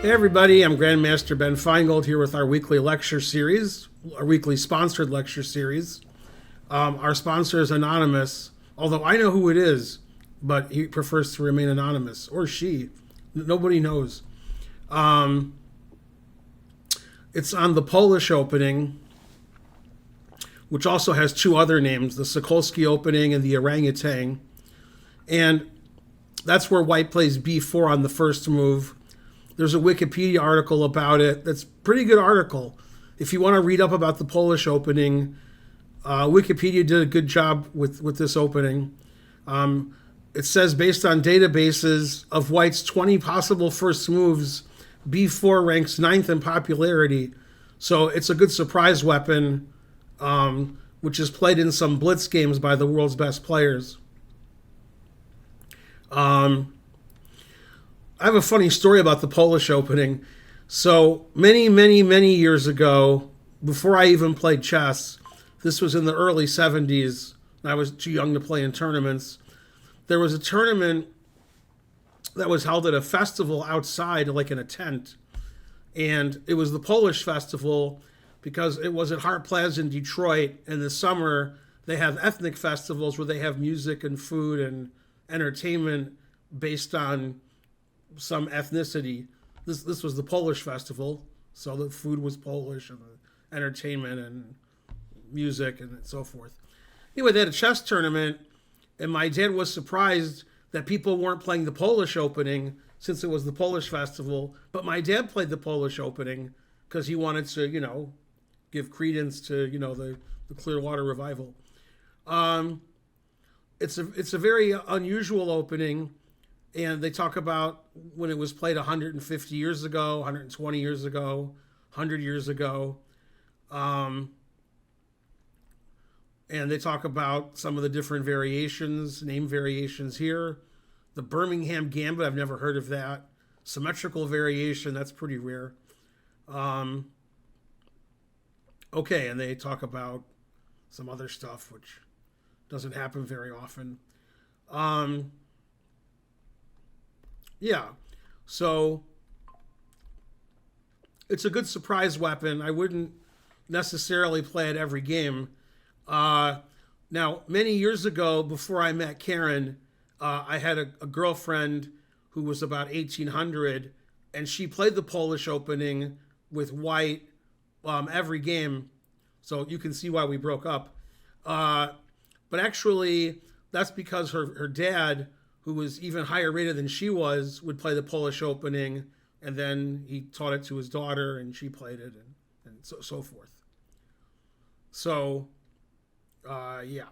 Hey everybody, I'm Grandmaster Ben Finegold here with our weekly lecture series, our weekly sponsored lecture series. Our sponsor is anonymous, although I know who it is, but he prefers to remain anonymous, or she. Nobody knows. It's on the Polish opening, which also has two other names, the Sokolski opening and the Orangutan. And that's where white plays b4 on the first move. There's a Wikipedia article about it. That's a pretty good article. If you want to read up about the Polish opening, Wikipedia did a good job with this opening. It says, based on databases of white's 20 possible first moves, b4 ranks 9th in popularity. So it's a good surprise weapon, which is played in some blitz games by the world's best players. I have a funny story about the Polish opening. So many years ago, before I even played chess, this was in the early 70s, and I was too young to play in tournaments. There was a tournament that was held at a festival outside, like in a tent. And it was the Polish festival because it was at Hart Plaza in Detroit. In the summer, they have ethnic festivals where they have music and food and entertainment based on some ethnicity. This was the Polish festival, so the food was Polish and the entertainment and music and so forth. Anyway, they had a chess tournament, and my dad was surprised that people weren't playing the Polish opening since it was the Polish festival, but my dad played the Polish opening because he wanted to, give credence to, the Clearwater Revival. It's a very unusual opening. And they talk about when it was played 150 years ago, 120 years ago, 100 years ago. And they talk about some of the different variations, name variations here. The Birmingham Gambit, I've never heard of that. Symmetrical variation, that's pretty rare. Okay, and they talk about some other stuff, which doesn't happen very often. Yeah, so it's a good surprise weapon. I wouldn't necessarily play it every game. Now, many years ago, before I met Karen, I had a girlfriend who was about 1800, and she played the Polish opening with white every game. So you can see why we broke up. But actually, that's because her dad, who was even higher rated than she was, would play the Polish opening, and then he taught it to his daughter, and she played it, and so forth. So, yeah.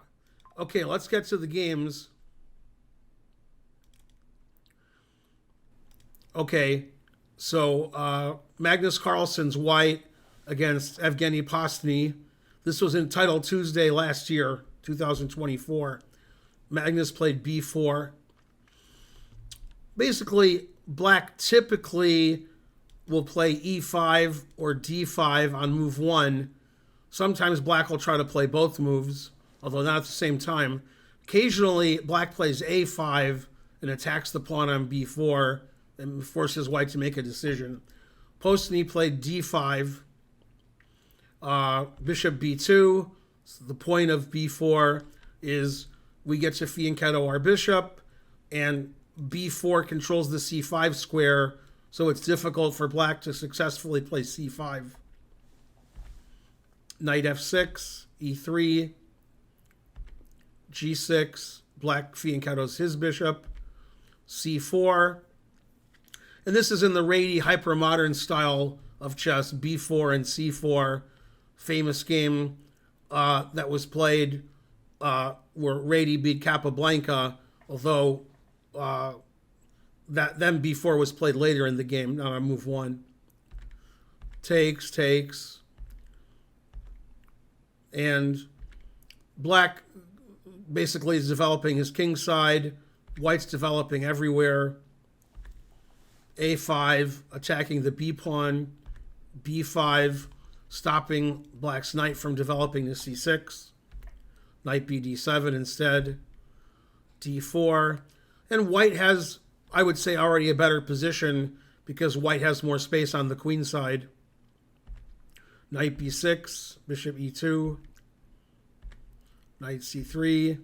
Okay, let's get to the games. Okay, so Magnus Carlsen's white against Evgeny Posny. This was in Title Tuesday last year, 2024. Magnus played b4. Basically, black typically will play e5 or d5 on move 1. Sometimes black will try to play both moves, although not at the same time. Occasionally, black plays a5 and attacks the pawn on b4 and forces white to make a decision. Posny played d5, bishop b2. So the point of b4 is we get to fianchetto our bishop, and b4 controls the c5 square, so it's difficult for black to successfully play c5. Knight f6, e3, g6, black fianchettos his bishop, c4. And this is in the Reti hypermodern style of chess, b4 and c4, famous game that was played where Reti beat Capablanca, although that then b4 was played later in the game, not on move 1. Takes. And black basically is developing his king side. White's developing everywhere. a5, attacking the b pawn. b5, stopping black's knight from developing to c6. Knight bd7 instead. d4. And white has, I would say, already a better position because white has more space on the queen side. Knight b6, bishop e2, knight c3,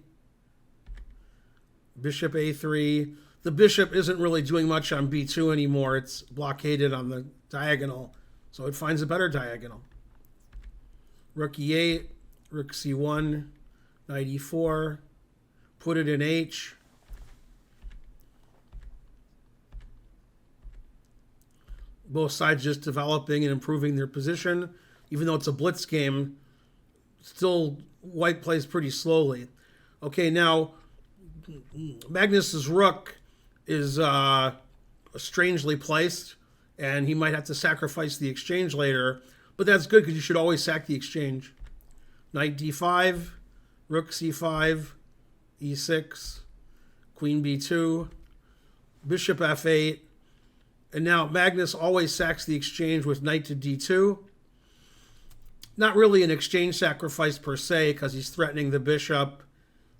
bishop a3. The bishop isn't really doing much on b2 anymore. It's blockaded on the diagonal, so it finds a better diagonal. Rook e8, rook c1, knight e4, put it in h. Both sides just developing and improving their position. Even though it's a blitz game, still white plays pretty slowly. Okay, now Magnus's rook is strangely placed, and he might have to sacrifice the exchange later, but that's good because you should always sack the exchange. Knight d5, rook c5, e6, queen b2, bishop f8, and now Magnus always sacks the exchange with knight to d2. Not really an exchange sacrifice per se, because he's threatening the bishop,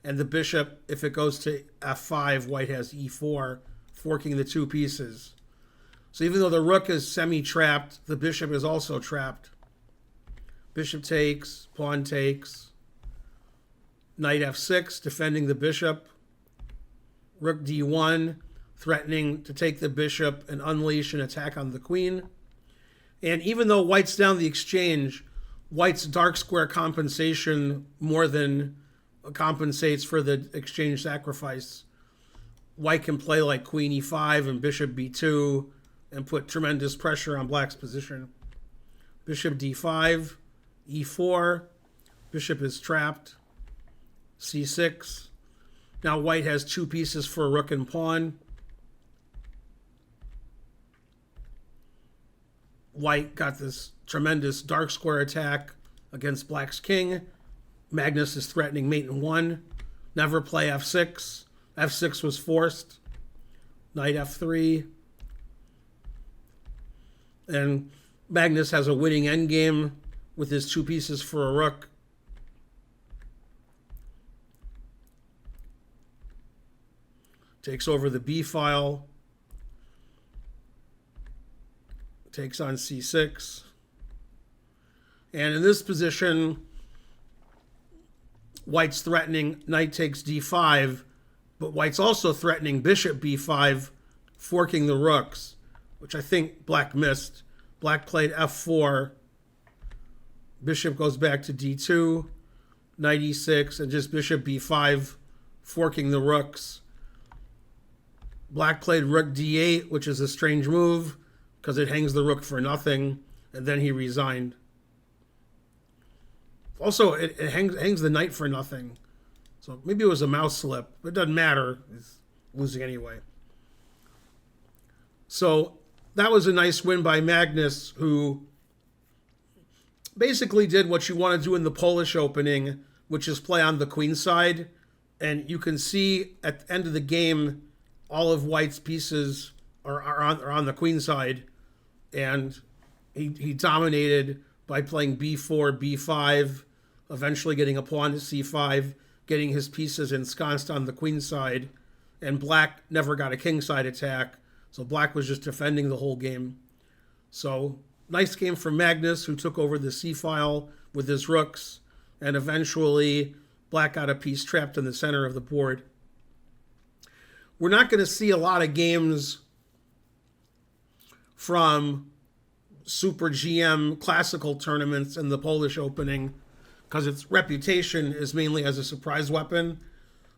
and the bishop, if it goes to f5, white has e4, forking the two pieces. So even though the rook is semi-trapped, the bishop is also trapped. Bishop takes, pawn takes, knight f6, defending the bishop, rook d1, threatening to take the bishop and unleash an attack on the queen. And even though white's down the exchange, white's dark square compensation more than compensates for the exchange sacrifice. White can play like queen e5 and bishop b2 and put tremendous pressure on black's position. Bishop d5, e4, bishop is trapped, c6. Now white has two pieces for a rook and pawn. White got this tremendous dark square attack against black's king. Magnus is threatening mate in 1. Never play f6. f6 was forced. Knight f3. And Magnus has a winning endgame with his two pieces for a rook. Takes over the b file. Takes on c6. And in this position, white's threatening knight takes d5, but white's also threatening bishop b5, forking the rooks, which I think black missed. Black played f4, bishop goes back to d2, knight e6, and just bishop b5, forking the rooks. Black played rook d8, which is a strange move because it hangs the rook for nothing, and then he resigned. Also, it hangs the knight for nothing. So maybe it was a mouse slip. It doesn't matter. It's losing anyway. So that was a nice win by Magnus, who basically did what you want to do in the Polish opening, which is play on the queen side. And you can see at the end of the game, all of white's pieces are on the queen side. And he dominated by playing b4, b5, eventually getting a pawn to c5, getting his pieces ensconced on the queen side, and black never got a king side attack, so black was just defending the whole game. So nice game for Magnus, who took over the c-file with his rooks, and eventually black got a piece trapped in the center of the board. We're not going to see a lot of games from Super GM classical tournaments in the Polish opening, because its reputation is mainly as a surprise weapon.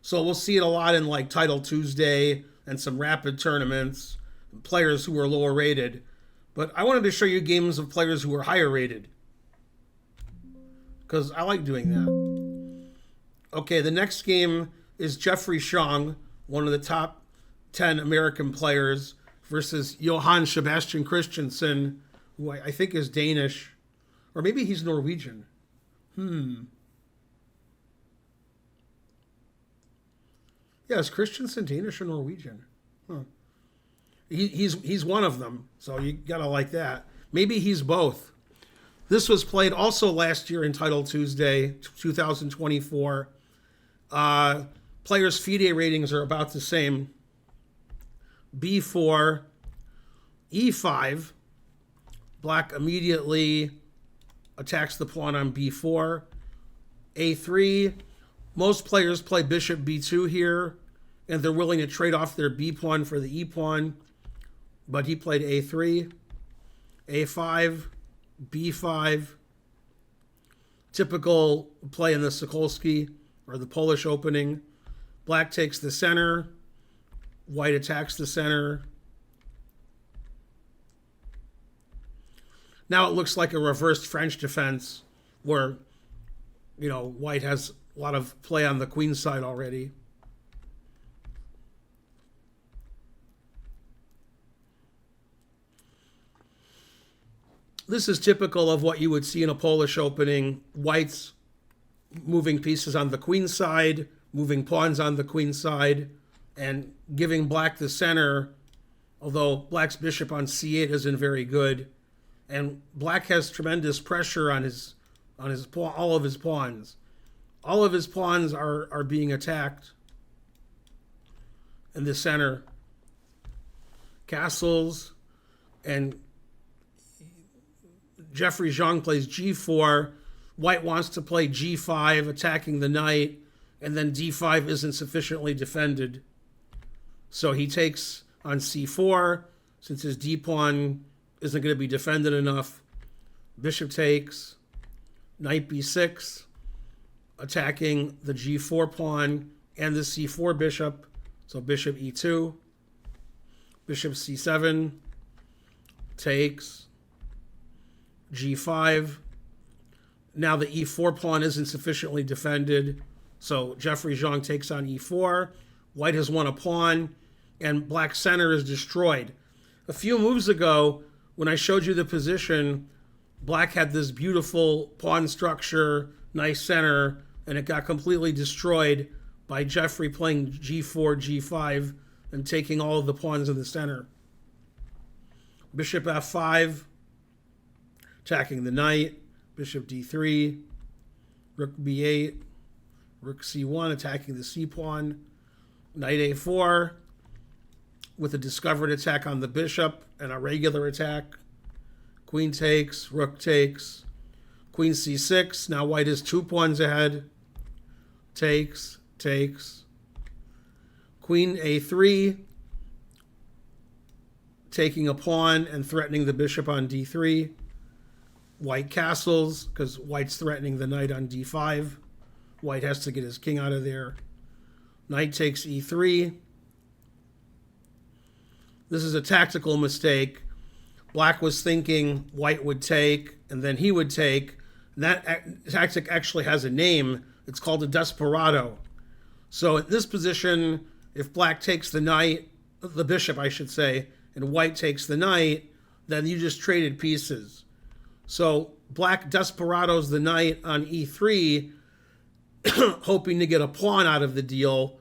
So we'll see it a lot in like Title Tuesday and some rapid tournaments, players who are lower rated. But I wanted to show you games of players who are higher rated, because I like doing that. Okay, the next game is Jeffrey Xiong, one of the top 10 American players, versus Johann Sebastian Christiansen, who I think is Danish, or maybe he's Norwegian. Yeah, is Christiansen Danish or Norwegian? Huh. He's one of them, so you gotta like that. Maybe he's both. This was played also last year in Title Tuesday, 2024. Players' FIDE ratings are about the same. B4, e5. Black immediately attacks the pawn on b4. a3. Most players play bishop b2 here, and they're willing to trade off their b pawn for the e pawn, but he played a3. a5, b5. Typical play in the Sokolski, or the Polish opening. Black takes the center. White attacks the center. Now it looks like a reversed French defense where, White has a lot of play on the queen side already. This is typical of what you would see in a Polish opening. White's moving pieces on the queen side, moving pawns on the queen side, and giving black the center, although black's bishop on c8 isn't very good. And black has tremendous pressure on all of his pawns. All of his pawns are being attacked in the center. Castles, and Jeffrey Xiong plays g4. White wants to play g5, attacking the knight, and then d5 isn't sufficiently defended. So he takes on c4, since his d pawn isn't going to be defended enough. Bishop takes, knight b6, attacking the g4 pawn and the c4 bishop. So bishop e2, bishop c7, takes, g5. Now the e4 pawn isn't sufficiently defended, so Jeffrey Xiong takes on e4. White has won a pawn, and black's center is destroyed. A few moves ago, when I showed you the position, black had this beautiful pawn structure, nice center, and it got completely destroyed by Jeffrey playing g4, g5, and taking all of the pawns in the center. Bishop f5, attacking the knight. Bishop d3, rook b8, rook c1, attacking the c pawn. Knight a4, with a discovered attack on the bishop and a regular attack. Queen takes, rook takes, queen c6. Now white is 2 pawns ahead. Takes, takes. Queen a3, taking a pawn and threatening the bishop on d3. White castles, because white's threatening the knight on d5. White has to get his king out of there. Knight takes e3. This is a tactical mistake. Black was thinking white would take, and then he would take. And that tactic actually has a name. It's called a desperado. So in this position, if black takes the knight, the bishop I should say, and white takes the knight, then you just traded pieces. So black desperados the knight on e3, hoping to get a pawn out of the deal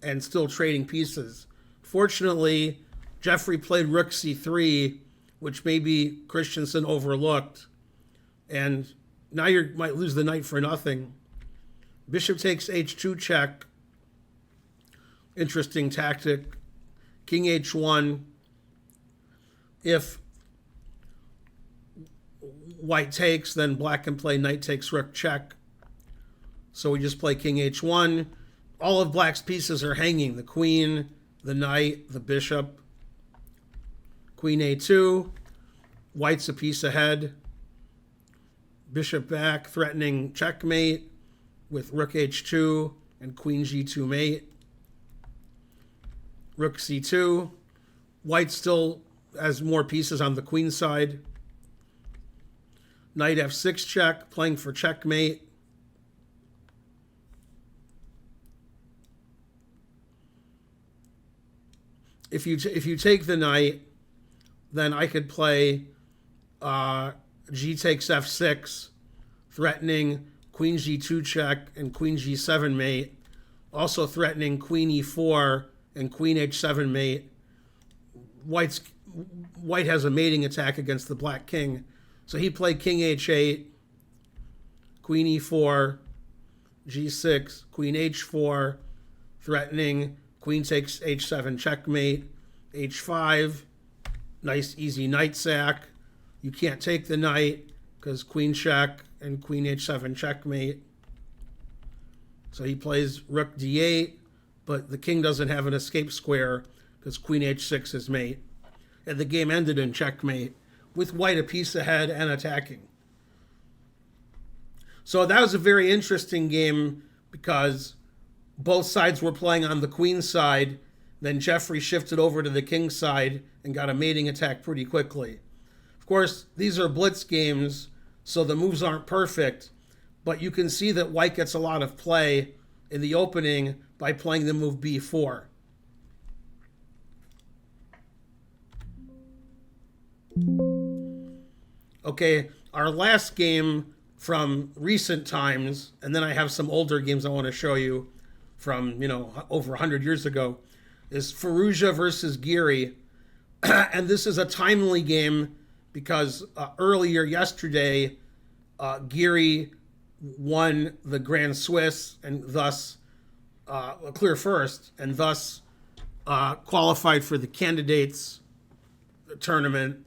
and still trading pieces. Fortunately, Jeffrey played rook c3, which maybe Christiansen overlooked. And now you might lose the knight for nothing. Bishop takes h2 check. Interesting tactic. King h1. If white takes, then black can play knight takes rook check. So we just play king h1. All of black's pieces are hanging. The queen, the knight, the bishop. Queen a2. White's a piece ahead. Bishop back, threatening checkmate with rook h2 and queen g2 mate. Rook c2. White still has more pieces on the queen side. Knight f6 check, playing for checkmate. If you take the knight, then I could play g takes f6, threatening queen g2 check and queen g7 mate, also threatening queen e4 and queen h7 mate. White has a mating attack against the black king. So he played king h8, queen e4, g6, queen h4, threatening queen takes h7 checkmate, h5, Nice easy knight sack. You can't take the knight because queen check and queen h7 checkmate. So he plays rook d8, but the king doesn't have an escape square because queen h6 is mate. And the game ended in checkmate with white a piece ahead and attacking. So that was a very interesting game because both sides were playing on the queen side. Then Jeffrey shifted over to the king side and got a mating attack pretty quickly. Of course, these are blitz games, so the moves aren't perfect, but you can see that white gets a lot of play in the opening by playing the move b4. Okay, our last game from recent times, and then I have some older games I want to show you from, over 100 years ago, is Firouzja versus Giri. And this is a timely game because earlier yesterday, Giri won the Grand Swiss and thus clear first, and thus qualified for the candidates tournament.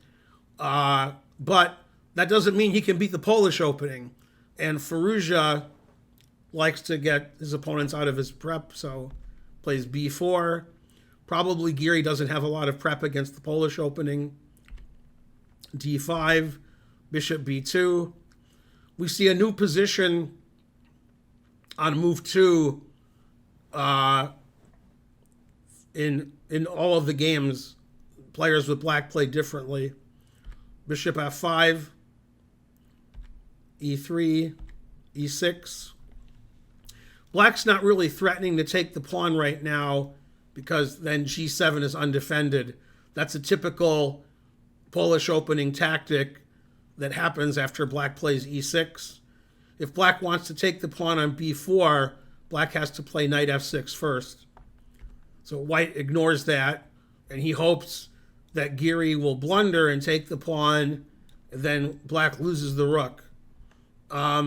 But that doesn't mean he can beat the Polish opening. And Firouzja likes to get his opponents out of his prep, so plays b4. Probably Giri doesn't have a lot of prep against the Polish opening. d5, bishop b2. We see a new position on move 2 in all of the games. Players with black play differently. Bishop f5, e3, e6. Black's not really threatening to take the pawn right now because then g7 is undefended. That's a typical Polish opening tactic that happens after black plays e6. If black wants to take the pawn on b4, black has to play knight f6 first. So white ignores that, and he hopes that Giri will blunder and take the pawn, and then black loses the rook.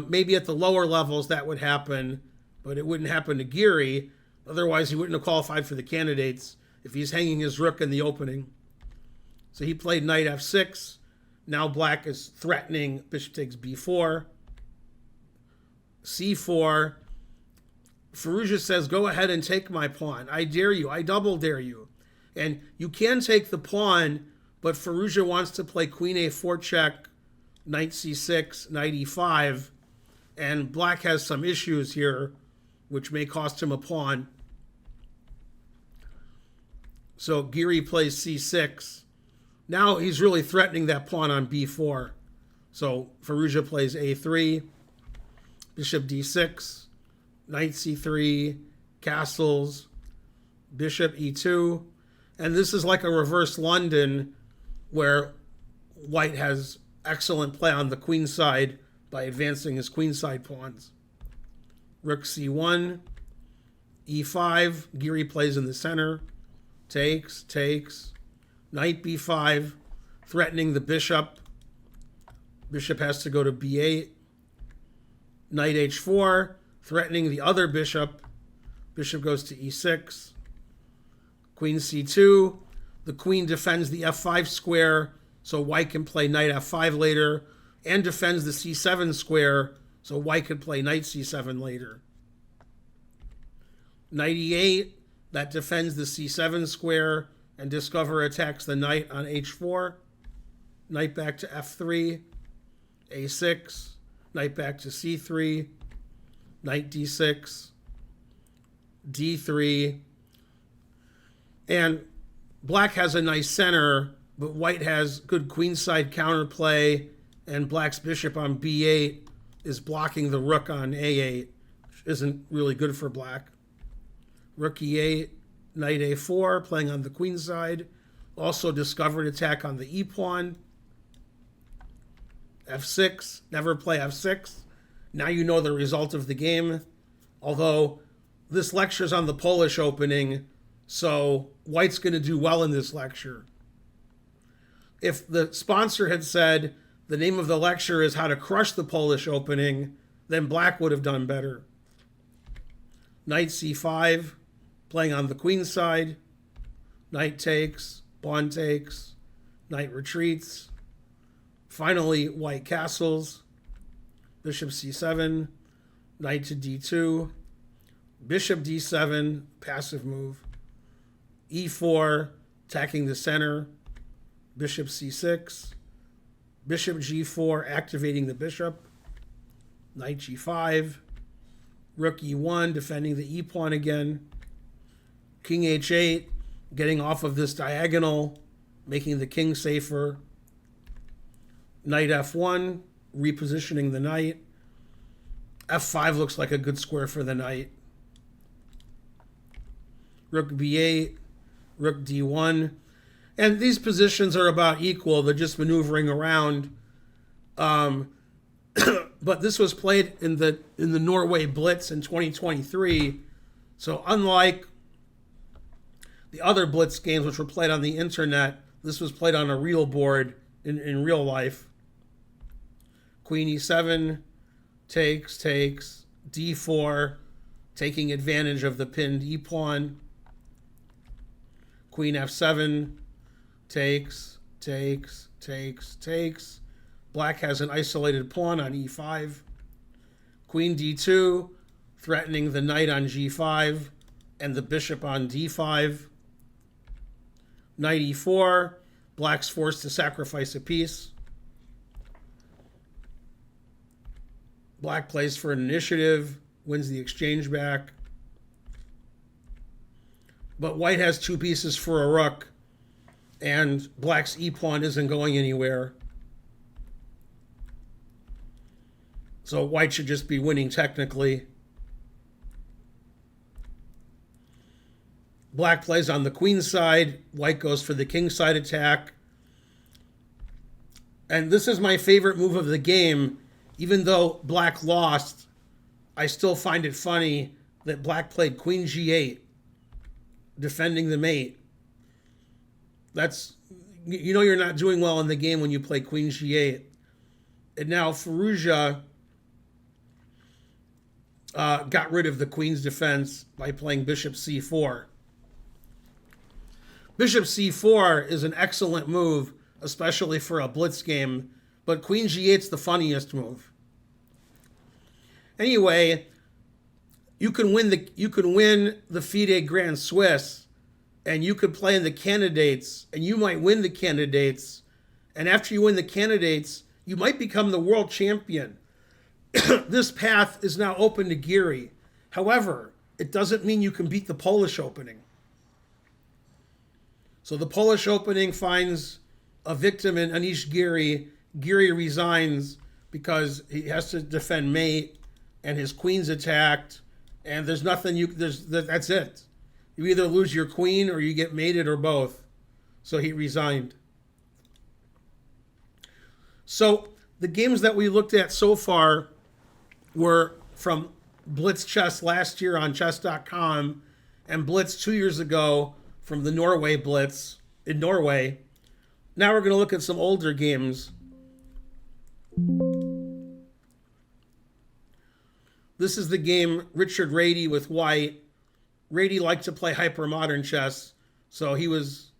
Maybe at the lower levels that would happen, but it wouldn't happen to Giri. Otherwise, he wouldn't have qualified for the candidates if he's hanging his rook in the opening. So he played knight f6. Now black is threatening. Bishop takes b4. c4. Firouzja says, go ahead and take my pawn. I dare you. I double dare you. And you can take the pawn, but Firouzja wants to play queen a4 check, knight c6, knight e5. And black has some issues here, which may cost him a pawn. So Giri plays c6. Now he's really threatening that pawn on b4. So Firouzja plays a3, bishop d6, knight c3, castles, bishop e2. And this is like a reverse London where white has excellent play on the queen side by advancing his queen side pawns. Rook c1, e5, Giri plays in the center, takes, knight b5, threatening the bishop. Bishop has to go to b8, knight h4, threatening the other bishop. Bishop goes to e6, queen c2. The queen defends the f5 square, so white can play knight f5 later, and defends the c7 square, so white can play knight c7 later. Knight e8, that defends the c7 square, and discover attacks the knight on h4. Knight back to f3, a6, knight back to c3, knight d6, d3. And black has a nice center, but white has good queenside counterplay, and black's bishop on b8 is blocking the rook on a8, which isn't really good for black. Rook e8, knight a4, playing on the queen side. Also discovered attack on the e-pawn. f6, never play f6. Now you know the result of the game. Although this lecture's on the Polish opening, so white's going to do well in this lecture. If the sponsor had said the name of the lecture is how to crush the Polish opening, then black would have done better. Knight c5, playing on the queen side. Knight takes, pawn takes, Knight retreats. Finally, white castles. Bishop c7, knight to d2, bishop d7, passive move. e4, attacking the center. Bishop c6, bishop g4, activating the bishop. Knight g5, rook e1, defending the e pawn again. King h8, getting off of this diagonal, making the king safer. Knight f1, repositioning the knight. f5 looks like a good square for the knight. Rook b8, rook d1. And these positions are about equal. They're just maneuvering around. But this was played in the Norway Blitz in 2023. So unlike the other Blitz games which were played on the internet, this was played on a real board in real life. Queen e7, takes, d4, taking advantage of the pinned e pawn. Queen f7, takes. Black has an isolated pawn on e5. Queen d2, threatening the knight on g5 and the bishop on d5. Knight e4, black's forced to sacrifice a piece. Black plays for an initiative, wins the exchange back. But white has two pieces for a rook, and black's e-pawn isn't going anywhere. So white should just be winning technically. Black plays on the queen side. White goes for the king side attack. And this is my favorite move of the game. Even though black lost, I still find it funny that black played queen g8, defending the mate. That's, you know, you're not doing well in the game when you play queen g8. And now Firouzja got rid of the queen's defense by playing bishop c4. Bishop c4 is an excellent move, especially for a blitz game, but queen g8's the funniest move. Anyway, you can win the FIDE Grand Swiss, and you could play in the candidates, and you might win the candidates, and after you win the candidates, you might become the world champion. This path is now open to Giri. However, it doesn't mean you can beat the Polish opening. So the Polish opening finds a victim in Anish Giri. Giri resigns because he has to defend mate, and his queen's attacked, and there's nothing that's it. You either lose your queen or you get mated or both. So he resigned. So the games that we looked at so far were from Blitz Chess last year on chess.com and Blitz 2 years ago from the Norway Blitz in Norway. Now we're going to look at some older games. This is the game Richard Reti with white. Reti liked to play hyper-modern chess, so he was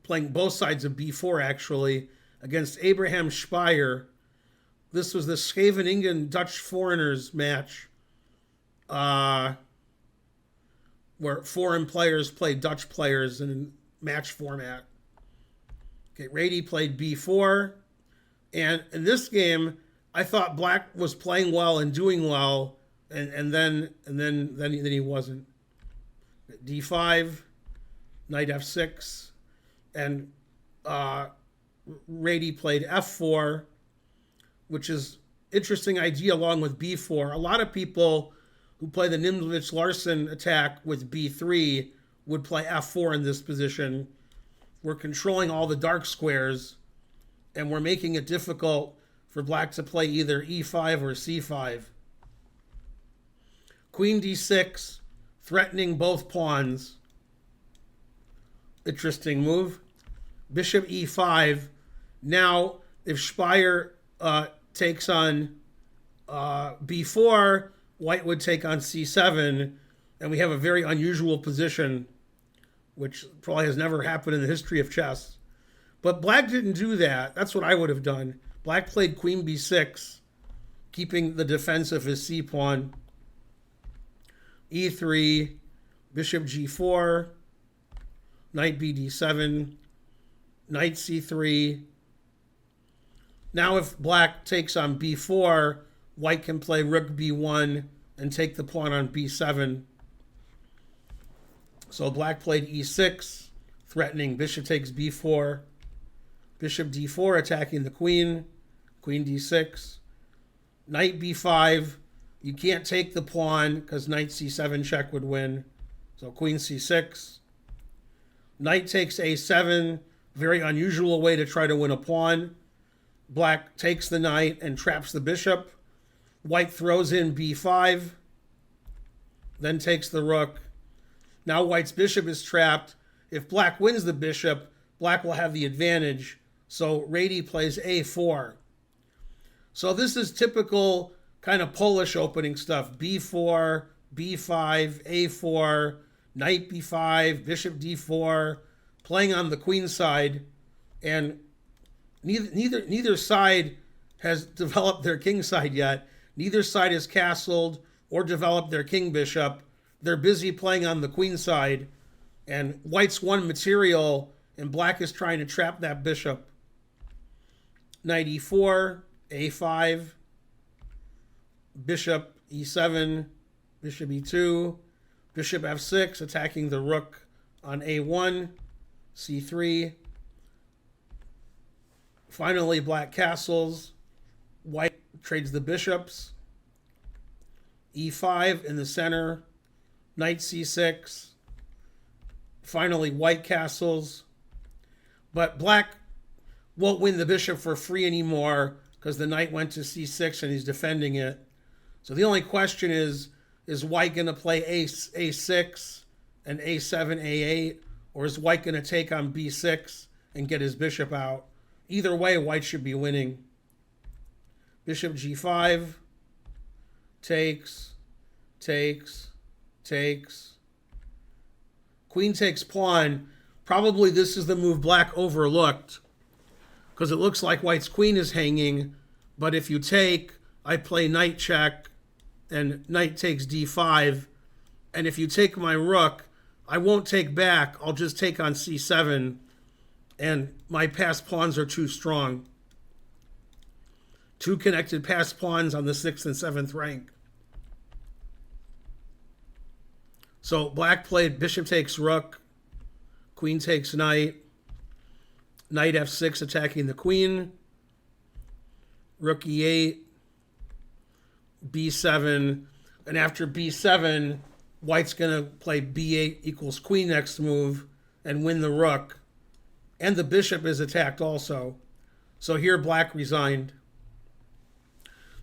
playing both sides of b4 actually against Abraham Speijer. This was the Scheveningen Dutch foreigners match where foreign players played Dutch players in match format. Okay, Reti played b4, and in this game, I thought black was playing well and doing well, and then he wasn't. d5, knight f6, and Reti played f4, which is interesting idea along with b4. A lot of people who play the Nimzowitsch-Larsen attack with b3 would play f4 in this position. We're controlling all the dark squares, and we're making it difficult for black to play either e5 or c5. Queen d6, threatening both pawns. Interesting move. Bishop e5. Now, if Speijer takes on b4, white would take on c7, and we have a very unusual position, which probably has never happened in the history of chess. But black didn't do that. That's what I would have done. Black played queen b6, keeping the defense of his c-pawn. e3, bishop g4, knight bd7, knight c3. Now if black takes on b4, white can play rook b1 and take the pawn on b7. So black played e6, threatening bishop takes b4, bishop d4 attacking the queen, queen d6, knight b5. You can't take the pawn because knight c7 check would win. So queen c6. Knight takes a7, very unusual way to try to win a pawn. Black takes the knight and traps the bishop. White throws in b5, then takes the rook. Now white's bishop is trapped. If black wins the bishop, black will have the advantage. So Reti plays a4. So this is typical kind of Polish opening stuff. b4, b5, a4, knight b5, bishop d4, playing on the queen side. And neither side has developed their king side yet. Neither side has castled or developed their king bishop. They're busy playing on the queen side, and white's won material, and black is trying to trap that bishop. Knight e4, a5, bishop e7, bishop e2, bishop f6, attacking the rook on a1, c3. Finally, black castles. White trades the bishops. e5 in the center. Knight c6. Finally, white castles. But black won't win the bishop for free anymore because the knight went to c6 and he's defending it. So the only question is white going to play a6 and a7, a8? Or is white going to take on b6 and get his bishop out? Either way, white should be winning. Bishop g5, takes. Queen takes pawn. Probably this is the move black overlooked because it looks like white's queen is hanging. But if you take, I play knight check and knight takes d5. And if you take my rook, I won't take back. I'll just take on c7. And my passed pawns are too strong. Two connected passed pawns on the 6th and 7th rank. So black played bishop takes rook, queen takes knight, knight f6 attacking the queen, rook e8, b7, and after b7, white's going to play b8 equals queen next move and win the rook. And the bishop is attacked also. So here black resigned.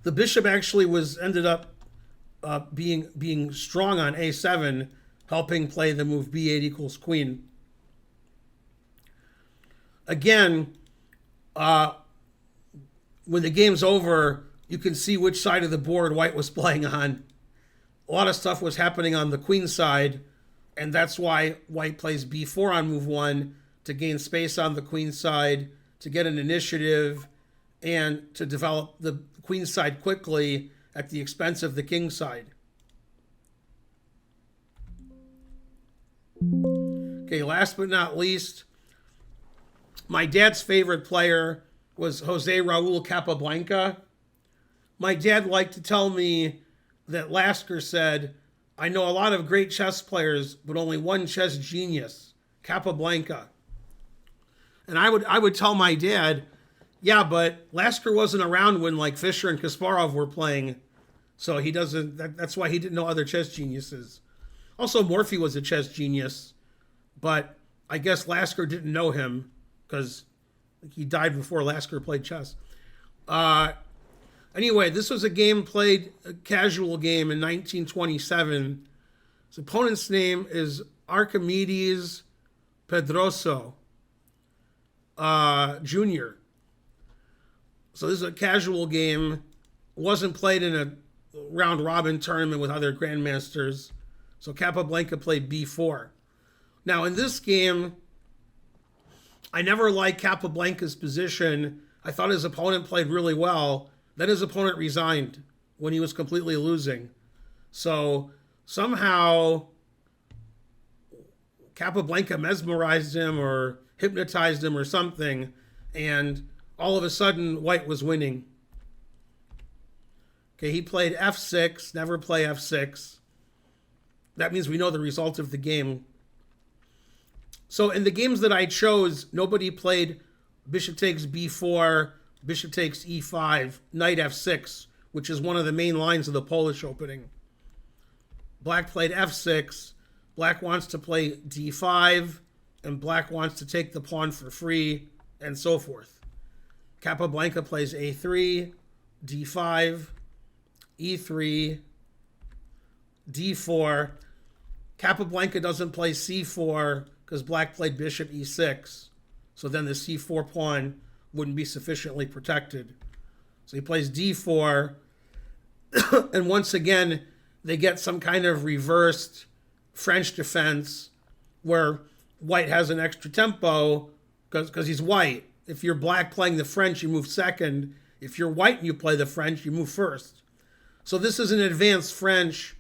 The bishop actually ended up being strong on a7, helping play the move b8 equals queen. Again, when the game's over, you can see which side of the board white was playing on. A lot of stuff was happening on the queen side, and that's why white plays b4 on move 1 to gain space on the queen side, to get an initiative, and to develop the queen side quickly at the expense of the king side. Okay, last but not least, my dad's favorite player was Jose Raul Capablanca. My dad liked to tell me that Lasker said, "I know a lot of great chess players, but only one chess genius, Capablanca." And I would tell my dad, yeah, but Lasker wasn't around when like Fischer and Kasparov were playing, so he doesn't. That's why he didn't know other chess geniuses. Also, Morphy was a chess genius, but I guess Lasker didn't know him because he died before Lasker played chess. Anyway, this was a casual game in 1927. His opponent's name is Archimedes Pedroso Jr. So this is a casual game. It wasn't played in a round-robin tournament with other grandmasters. So Capablanca played b4. Now, in this game, I never liked Capablanca's position. I thought his opponent played really well. Then his opponent resigned when he was completely losing. So somehow Capablanca mesmerized him or hypnotized him or something, and all of a sudden White was winning. Okay, he played f6, never play f6. That means we know the result of the game. So in the games that I chose, nobody played bishop takes b4, bishop takes e5, knight f6, which is one of the main lines of the Polish opening. Black played f6. Black wants to play d5, and black wants to take the pawn for free, and so forth. Capablanca plays a3, d5, e3, d4. Capablanca doesn't play c4 because black played bishop e6. So then the c4 pawn wouldn't be sufficiently protected. So he plays d4. And once again, they get some kind of reversed French defense where White has an extra tempo because he's White. If you're black playing the French, you move second. If you're White and you play the French, you move first. So this is an advanced French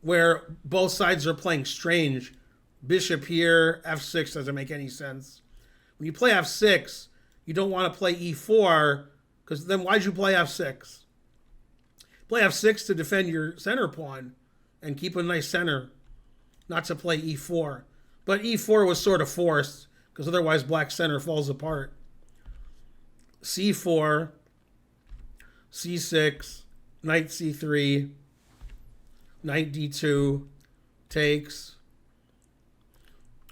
where both sides are playing strange. Bishop here, f6 doesn't make any sense. When you play f6, you don't want to play e4 because then why'd you play f6? Play f6 to defend your center pawn and keep a nice center, not to play e4. But e4 was sort of forced because otherwise black center falls apart. c4, c6, knight c3, knight d2, takes.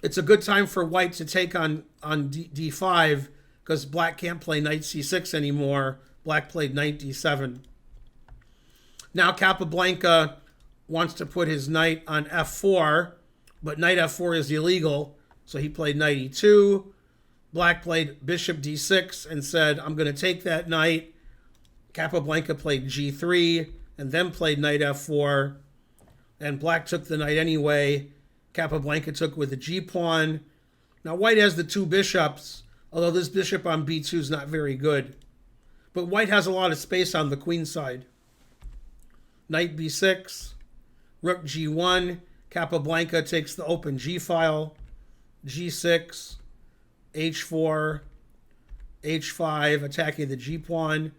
It's a good time for White to take on d5 because black can't play knight c6 anymore. Black played knight d7. Now Capablanca wants to put his knight on f4, but knight f4 is illegal, so he played knight e2. Black played bishop d6 and said, I'm going to take that knight. Capablanca played g3 and then played knight f4, and black took the knight anyway. Capablanca took with the g-pawn. Now White has the two bishops, although this bishop on b2 is not very good. But White has a lot of space on the queen side. Knight b6, rook g1, Capablanca takes the open g-file, g6, h4, h5, attacking the g-pawn,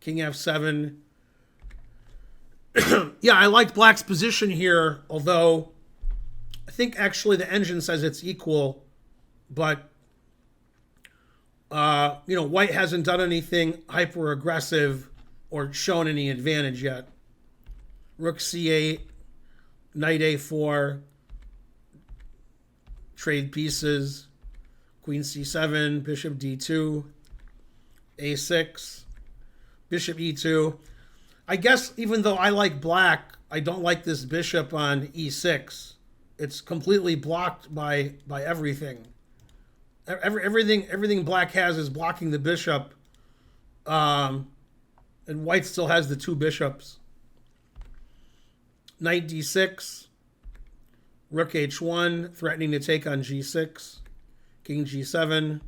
king f7. Yeah, I liked black's position here, although I think actually the engine says it's equal, but White hasn't done anything hyper-aggressive or shown any advantage yet. Rook c8, knight a4, trade pieces, queen c7, bishop d2, a6, bishop e2. I guess even though I like black, I don't like this bishop on e6. It's completely blocked by everything. Everything black has is blocking the bishop, and White still has the two bishops. Knight d6, rook h1, threatening to take on g6, king g7,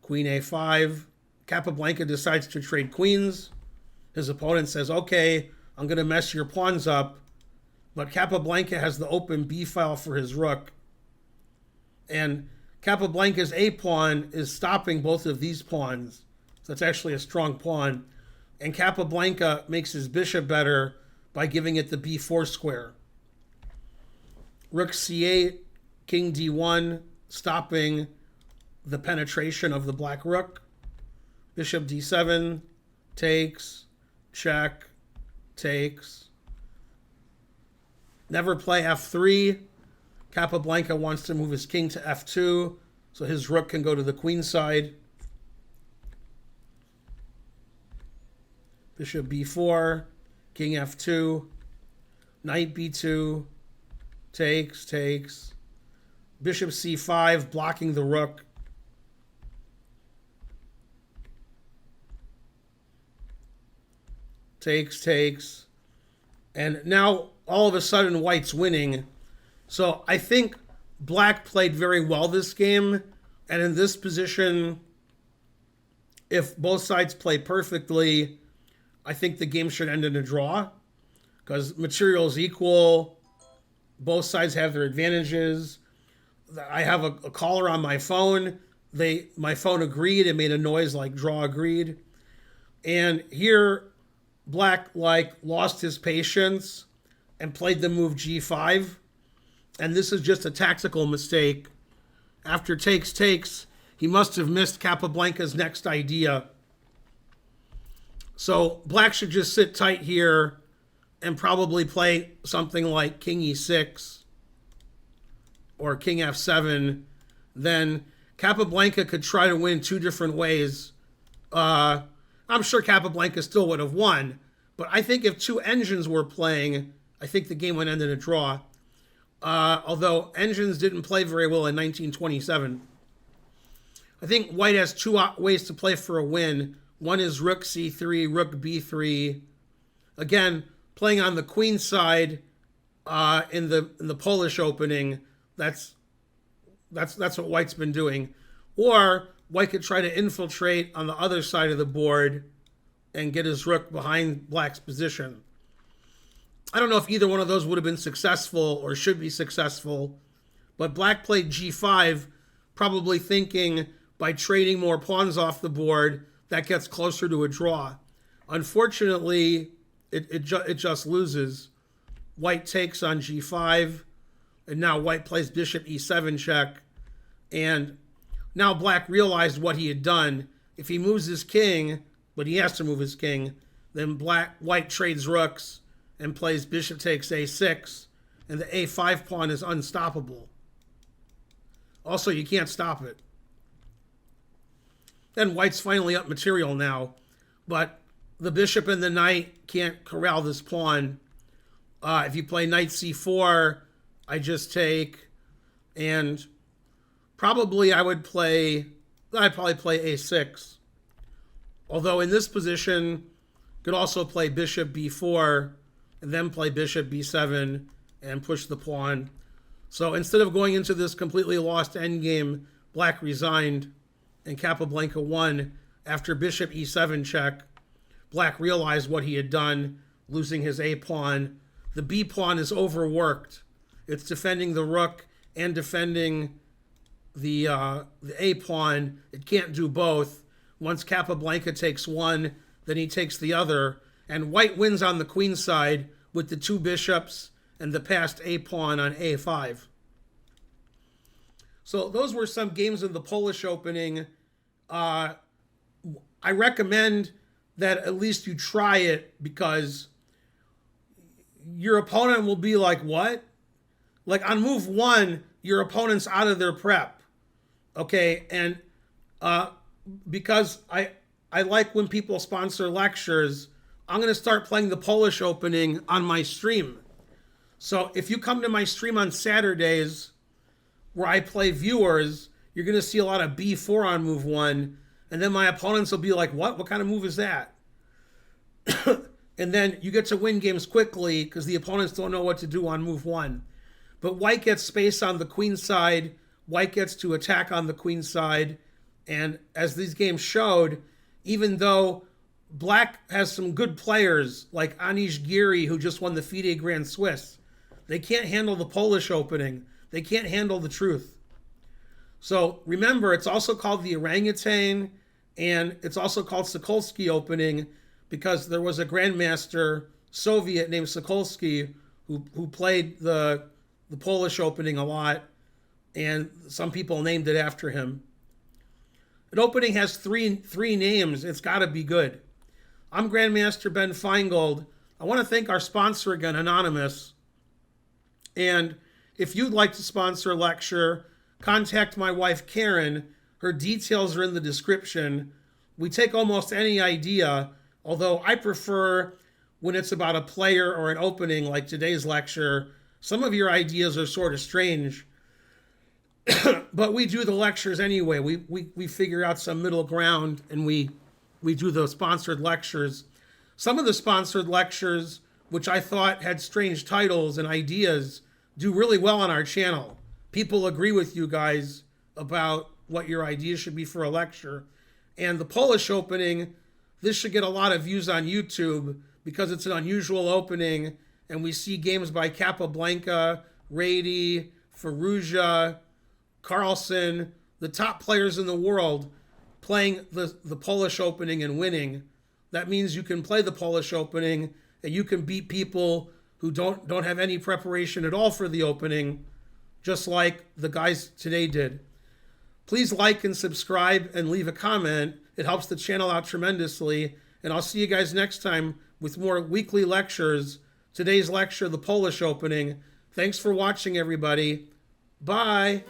queen a5. Capablanca decides to trade queens. His opponent says, okay, I'm going to mess your pawns up. But Capablanca has the open b-file for his rook. And Capablanca's a-pawn is stopping both of these pawns. So it's actually a strong pawn. And Capablanca makes his bishop better by giving it the b4 square. Rook c8, king d1, stopping the penetration of the black rook. Bishop d7, takes, check, takes. Never play f3. Capablanca wants to move his king to f2 so his rook can go to the queen side. Bishop b4, king f2, knight b2, takes, takes. Bishop c5, blocking the rook. Takes, takes. And now all of a sudden White's winning. So I think black played very well this game, And in this position, if both sides play perfectly, I think the game should end in a draw because material is equal. Both sides have their advantages. I have a caller on my phone. My phone agreed. It made a noise like draw agreed. And here, Black lost his patience and played the move G5. And this is just a tactical mistake. After takes, he must have missed Capablanca's next idea. So Black should just sit tight here and probably play something like King E6 or King F7. Then Capablanca could try to win two different ways. I'm sure Capablanca still would have won, but I think if two engines were playing, I think the game would end in a draw. Although engines didn't play very well in 1927. I think White has two ways to play for a win. One is Rook C3, Rook B3. Again, playing on the queen side in the Polish opening. That's what White's been doing. Or White could try to infiltrate on the other side of the board and get his rook behind Black's position. I don't know if either one of those would have been successful or should be successful, but Black played G5, probably thinking by trading more pawns off the board, that gets closer to a draw. Unfortunately, it just loses. White takes on G5, and now White plays Bishop E7 check, and now Black realized what he had done. If he moves his king, but he has to move his king, then White trades rooks and plays Bishop takes A6, and the A5 pawn is unstoppable. Also, you can't stop it. Then White's finally up material now, but the bishop and the knight can't corral this pawn. If you play knight C4, I just take, and probably I'd probably play A6. Although in this position, could also play bishop B4 and then play bishop B7 and push the pawn. So instead of going into this completely lost endgame, Black resigned and Capablanca won after bishop E7 check. Black realized what he had done, losing his A pawn. The B pawn is overworked. It's defending the rook and defending the A pawn. It can't do both. Once Capablanca takes one, then he takes the other. And White wins on the queen side with the two bishops and the passed A pawn on A5. So those were some games in the Polish opening. I recommend that at least you try it because your opponent will be like, what? Like on move one, your opponent's out of their prep. Okay, and because I like when people sponsor lectures, I'm going to start playing the Polish opening on my stream. So if you come to my stream on Saturdays where I play viewers, you're going to see a lot of B4 on move one, and then my opponents will be like, what? What kind of move is that? And then you get to win games quickly because the opponents don't know what to do on move one. But White gets space on the queen side. White gets to attack on the queen side. And as these games showed, even though Black has some good players like Anish Giri, who just won the FIDE Grand Swiss, they can't handle the Polish opening. They can't handle the truth. So remember, it's also called the orangutan, and it's also called Sokolsky opening because there was a grandmaster Soviet named Sokolsky who played the Polish opening a lot, and some people named it after him. An opening has three names. It's got to be good. I'm Grandmaster Ben Finegold. I want to thank our sponsor again, Anonymous. And if you'd like to sponsor a lecture, contact my wife, Karen. Her details are in the description. We take almost any idea, although I prefer when it's about a player or an opening like today's lecture. Some of your ideas are sort of strange, but we do the lectures anyway. We figure out some middle ground, and we do the sponsored lectures. Some of the sponsored lectures, which I thought had strange titles and ideas, do really well on our channel. People agree with you guys about what your idea should be for a lecture. And the Polish opening, this should get a lot of views on YouTube because it's an unusual opening, and we see games by Capablanca, Reti, Firouzja, Carlsen, the top players in the world playing the Polish opening and winning. That means you can play the Polish opening and you can beat people who don't have any preparation at all for the opening, just like the guys today did. Please like and subscribe and leave a comment. It helps the channel out tremendously. And I'll see you guys next time with more weekly lectures. Today's lecture, the Polish opening. Thanks for watching, everybody. Bye.